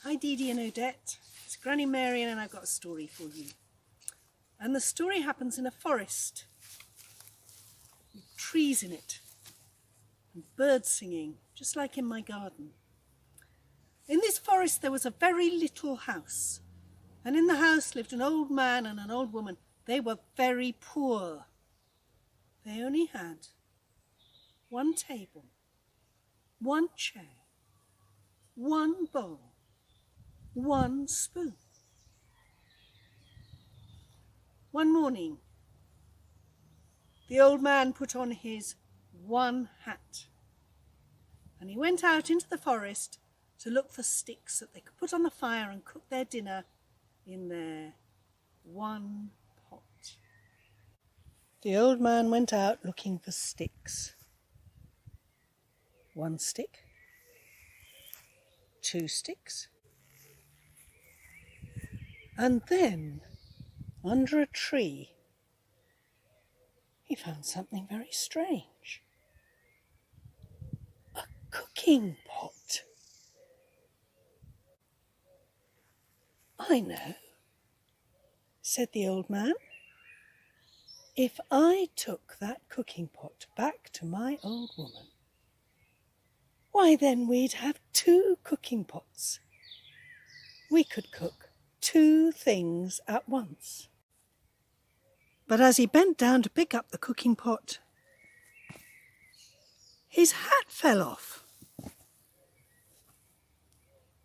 Hi Dee Dee and Odette, it's Granny Marian and I've got a story for you. And the story happens in a forest, with trees in it, and birds singing, just like in my garden. In this forest there was a very little house, and in the house lived an old man and an old woman. They were very poor. They only had one table, one chair, one bowl, one spoon. One morning, the old man put on his one hat and he went out into the forest to look for sticks that they could put on the fire and cook their dinner in their one pot. The old man went out looking for sticks. One stick, two sticks, and then under a tree he found something very strange. A cooking pot. I know, said the old man. If I took that cooking pot back to my old woman, why then we'd have two cooking pots. We could cook two things at once. But as he bent down to pick up the cooking pot, his hat fell off.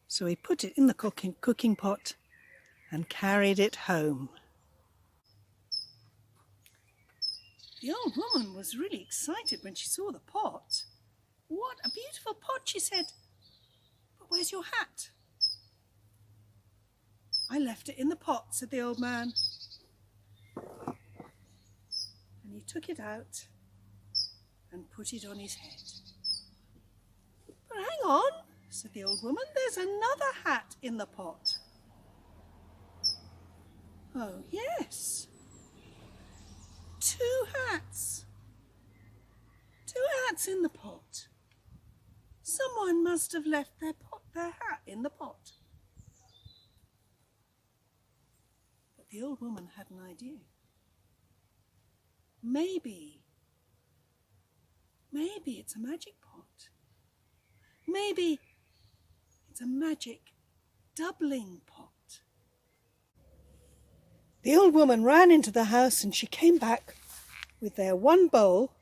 So he put it in the cooking pot and carried it home. The old woman was really excited when she saw the pot. What a beautiful pot, she said. But where's your hat? I left it in the pot, said the old man. And he took it out and put it on his head. But hang on, said the old woman, there's another hat in the pot. Oh, yes. Two hats. Two hats in the pot. Someone must have left their hat in the pot. But the old woman had an idea. Maybe it's a magic pot. Maybe it's a magic doubling pot. The old woman ran into the house and she came back with their one bowl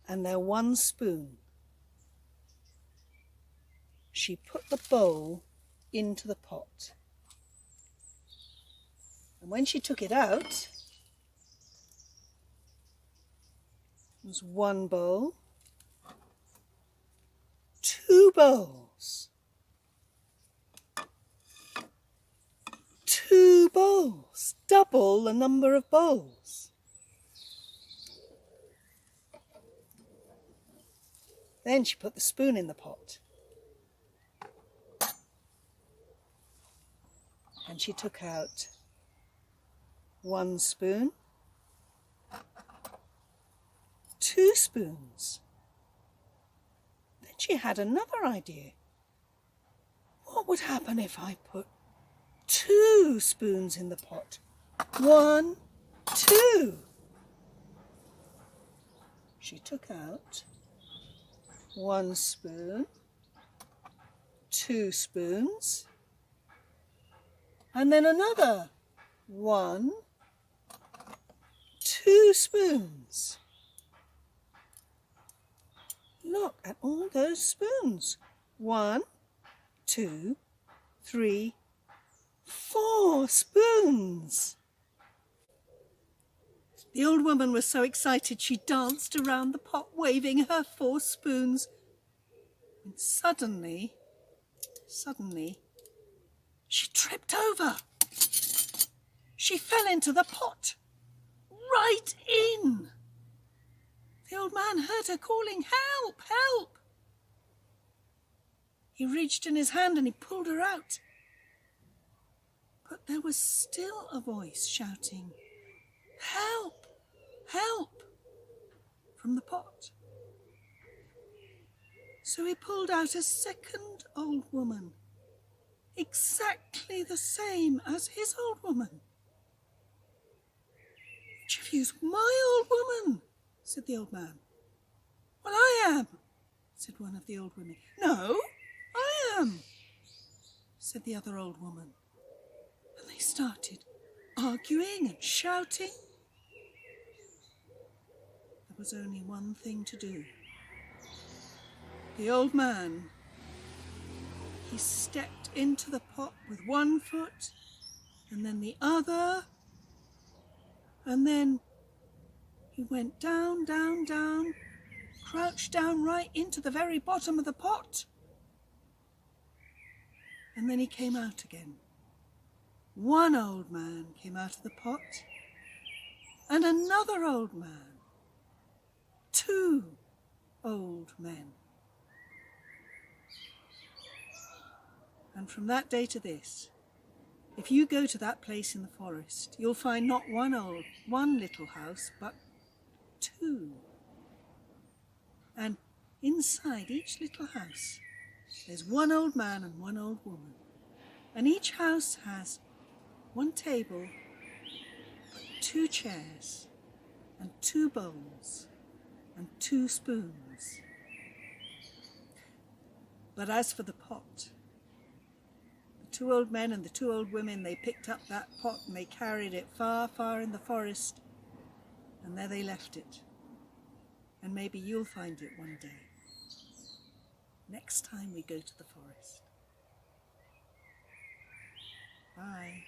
and their one spoon. She put the bowl into the pot. And when she took it out, it was one bowl, two bowls, two bowls, double the number of bowls. Then she put the spoon in the pot. And she took out one spoon, two spoons. Then she had another idea. What would happen if I put two spoons in the pot? One, two. She took out one spoon, two spoons, and then another one, two spoons. Look at all those spoons. One, two, three, four spoons. The old woman was so excited she danced around the pot waving her four spoons. And suddenly, she tripped over. She fell into the pot, right in. The old man heard her calling, "Help, help!" He reached in his hand and he pulled her out. But there was still a voice shouting, "Help, help!" from the pot. So he pulled out a second old woman, exactly the same as his old woman. "Which of you's my old woman?" said the old man. "Well, I am," said one of the old women. "No, I am," said the other old woman. And they started arguing and shouting. There was only one thing to do. The old man, he stepped into the pot with one foot and then the other, and then he went down, down, down, crouched down right into the very bottom of the pot. And then he came out again. One old man came out of the pot, and another old man. 2 old men. And from that day to this, if you go to that place in the forest, you'll find not one little house, but 2. And inside each little house, there's one old man and one old woman. And each house has 1 table, 2 chairs, and 2 bowls, and 2 spoons. But as for the pot, the 2 old men and the 2 old women, they picked up that pot and they carried it far, far in the forest, and there they left it. And maybe you'll find it one day, next time we go to the forest. Bye.